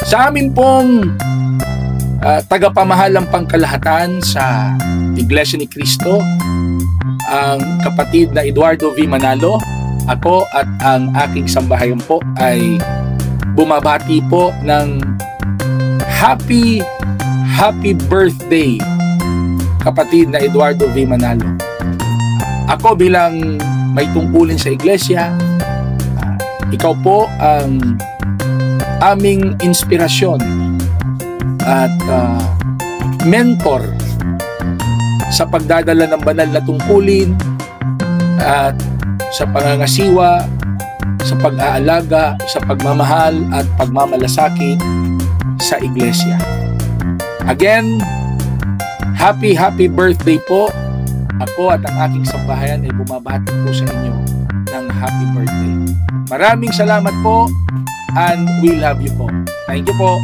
Sa amin pong tagapamahalang pangkalahatan sa Iglesia ni Cristo, ang kapatid na Eduardo V. Manalo, ako at ang aking sambahayan po ay bumabati po ng happy birthday, kapatid na Eduardo V. Manalo. Ako bilang may tungkulin sa iglesia, ikaw po ang aming inspirasyon at mentor sa pagdadala ng banal na tungkulin at sa pangangasiwa, sa pag-aalaga, sa pagmamahal at pagmamalasakit sa iglesia. Again, happy birthday po. Ako at ang aking sambahayan ay bumabati po sa inyo ng happy birthday. Maraming salamat po and we love you po. Thank you po.